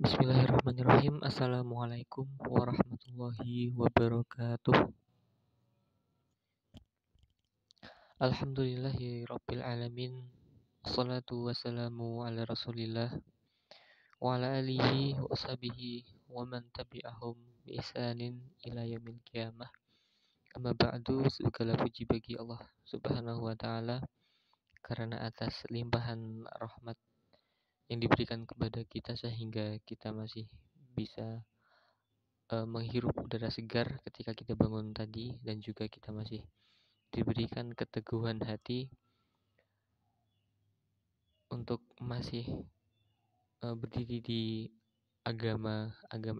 Bismillahirrahmanirrahim. Assalamualaikum warahmatullahi wabarakatuh. Alhamdulillahi rabbil alamin. Assalatu wassalamu ala rasulillah wa ala alihi wa ashabihi wa man tabi'ahum bi ihsanin ila yaumil qiyamah. Amma ba'du, segala puji bagi Allah Subhanahu wa taala karena atas limpahan rahmat yang diberikan kepada kita sehingga kita masih bisa menghirup udara segar ketika kita bangun tadi, dan juga kita masih diberikan keteguhan hati untuk masih berdiri di agama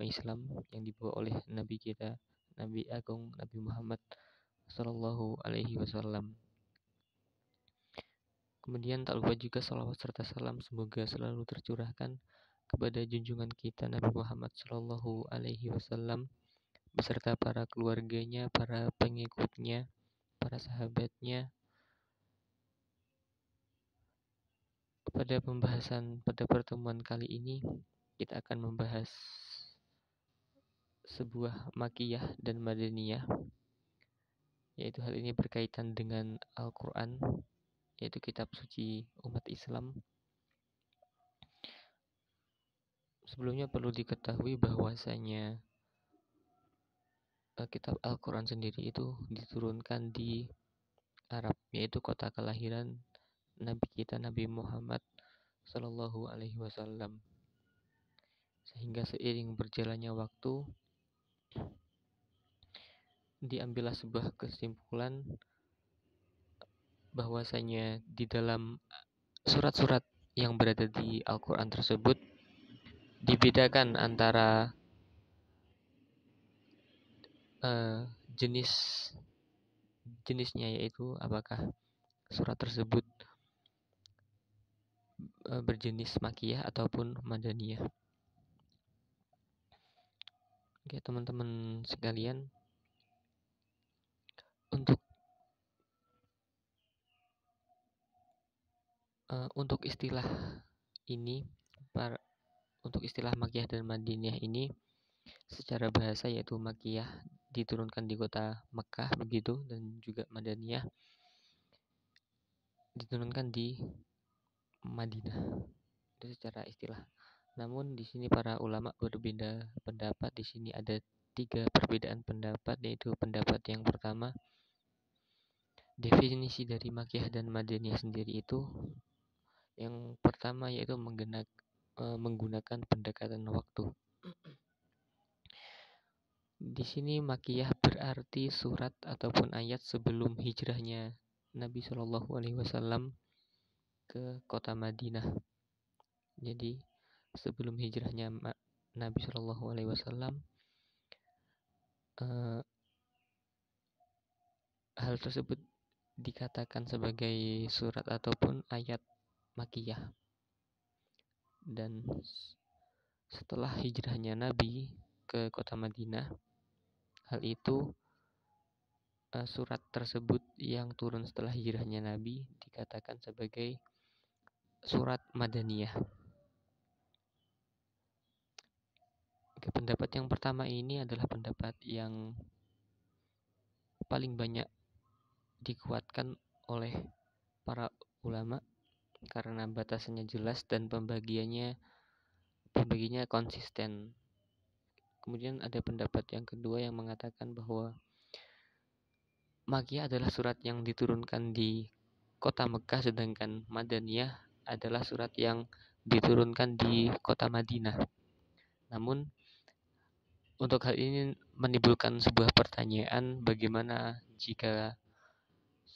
Islam yang dibawa oleh Nabi kita, Nabi Agung Nabi Muhammad Sallallahu Alaihi Wasallam. Kemudian tak lupa juga salawat serta salam semoga selalu tercurahkan kepada junjungan kita Nabi Muhammad Sallallahu Alaihi Wasallam beserta para keluarganya, para pengikutnya, para sahabatnya. Pada pertemuan kali ini kita akan membahas sebuah makiyah dan madaniyah, yaitu hal ini berkaitan dengan Al-Quran, yaitu kitab suci umat Islam. Sebelumnya perlu diketahui bahwasanya kitab Al-Quran sendiri itu diturunkan di Arab, yaitu kota kelahiran Nabi kita Nabi Muhammad Sallallahu Alaihi Wasallam. Sehingga seiring berjalannya waktu diambillah sebuah kesimpulan bahwasanya di dalam surat-surat yang berada di Al-Quran tersebut dibedakan antara jenisnya, yaitu apakah surat tersebut berjenis makiyah ataupun madaniyah. Oke, teman-teman sekalian, untuk istilah ini, untuk istilah makiyah dan madaniyah ini secara bahasa yaitu makiyah diturunkan di kota Mekah begitu, dan juga madaniyah diturunkan di Madinah. Itu secara istilah. Namun di sini para ulama berbeda pendapat. Di sini ada 3 perbedaan pendapat, yaitu pendapat yang pertama, definisi dari makiyah dan madaniyah sendiri itu yang pertama yaitu menggunakan pendekatan waktu. Di sini makiyah berarti surat ataupun ayat sebelum hijrahnya Nabi Shallallahu Alaihi Wasallam ke kota Madinah. Jadi sebelum hijrahnya Nabi Shallallahu Alaihi Wasallam, hal tersebut dikatakan sebagai surat ataupun ayat makiyah. Dan setelah hijrahnya Nabi ke kota Madinah, hal itu surat tersebut yang turun setelah hijrahnya Nabi dikatakan sebagai surat madaniyah. Oke, pendapat yang pertama ini adalah pendapat yang paling banyak dikuatkan oleh para ulama karena batasannya jelas dan pembagiannya konsisten. Kemudian ada pendapat yang kedua yang mengatakan bahwa makiyah adalah surat yang diturunkan di kota Mekah, sedangkan madaniyah adalah surat yang diturunkan di kota Madinah. Namun untuk hal ini menimbulkan sebuah pertanyaan, bagaimana jika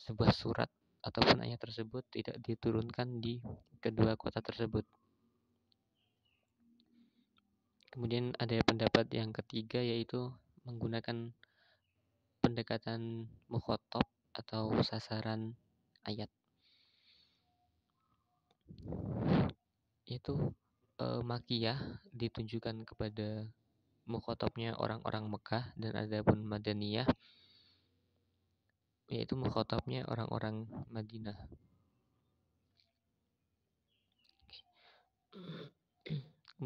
sebuah surat ataupun ayat tersebut tidak diturunkan di kedua kota tersebut. Kemudian ada pendapat yang ketiga, yaitu menggunakan pendekatan mukhatab atau sasaran ayat, yaitu makiyah ditunjukkan kepada mukhatabnya orang-orang Mekah, dan adapun madaniyah yaitu mukhatabnya orang-orang Madinah.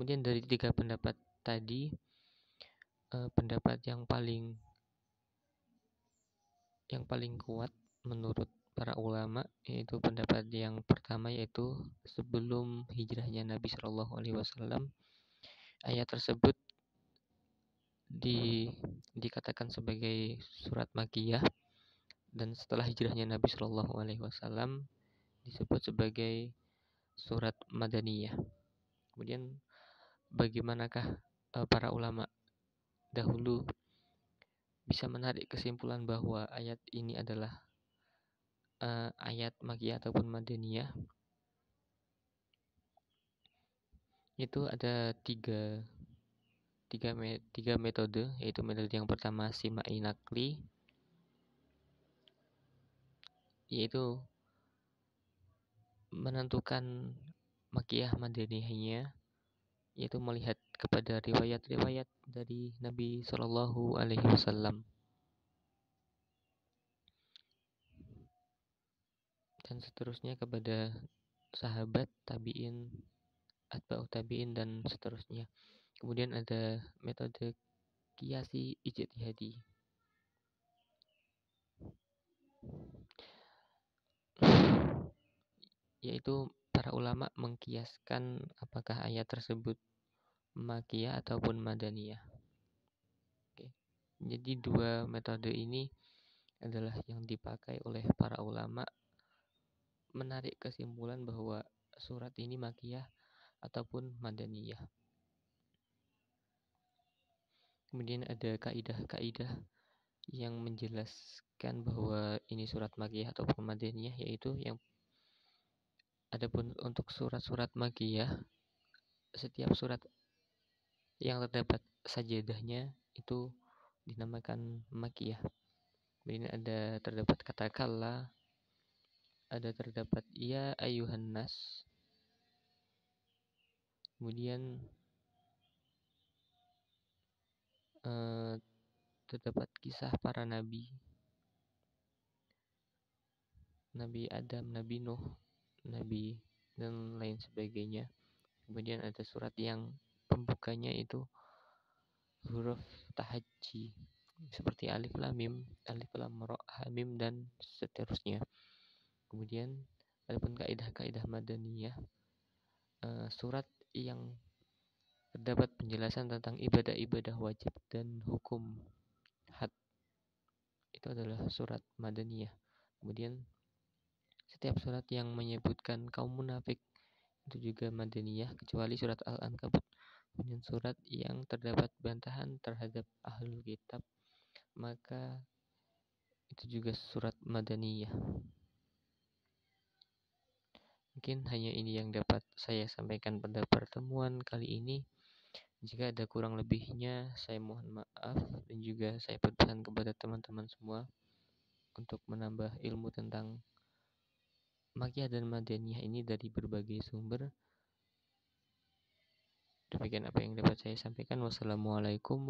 Kemudian dari tiga pendapat tadi, pendapat yang paling kuat menurut para ulama yaitu pendapat yang pertama, yaitu sebelum hijrahnya Nabi Shallallahu Alaihi Wasallam, ayat tersebut dikatakan sebagai surat Makkiyah, dan setelah hijrahnya Nabi Shallallahu Alaihi Wasallam disebut sebagai surat Madaniyah. Kemudian bagaimanakah para ulama dahulu bisa menarik kesimpulan bahwa ayat ini adalah ayat Makkiyah ataupun Madaniyah? Itu ada tiga metode, yaitu metode yang pertama Simai Nakli, yaitu menentukan Makkiyah Madaniyahnya, yaitu melihat kepada riwayat-riwayat dari Nabi Shallallahu Alaihi Wasallam dan seterusnya kepada sahabat, tabiin, atba'ut tabiin, dan seterusnya. Kemudian ada metode kiasi ijtihadi, yaitu para ulama mengkiaskan apakah ayat tersebut Makkiyah ataupun Madaniyah. Oke. Jadi dua metode ini adalah yang dipakai oleh para ulama menarik kesimpulan bahwa surat ini Makkiyah ataupun Madaniyah. Kemudian ada kaidah-kaidah yang menjelaskan bahwa ini surat Makkiyah ataupun Madaniyah, yaitu yang adapun untuk surat-surat Makkiyah, setiap surat yang terdapat sajadahnya itu dinamakan Makkiyah. Kemudian ada terdapat kata kalla, ada terdapat ya ayuhan nas, kemudian terdapat kisah para nabi, Nabi Adam, Nabi Nuh, Nabi, dan lain sebagainya. Kemudian ada surat yang pembukanya itu huruf tahajji seperti alif lam mim, alif lam ra, ha mim, dan seterusnya. Kemudian adapun kaidah-kaidah Madaniyah, surat yang terdapat penjelasan tentang ibadah-ibadah wajib dan hukum had, itu adalah surat Madaniyah. Kemudian setiap surat yang menyebutkan kaum munafik itu juga Madaniyah, kecuali surat Al-Ankabut. Kemudian surat yang terdapat bantahan terhadap ahlul kitab, maka itu juga surat Madaniyah. Mungkin hanya ini yang dapat saya sampaikan pada pertemuan kali ini. Jika ada kurang lebihnya, saya mohon maaf, dan juga saya berpesan kepada teman-teman semua untuk menambah ilmu tentang Makkiyah dan Madaniyah ini dari berbagai sumber. Demikian apa yang dapat saya sampaikan. Wassalamualaikum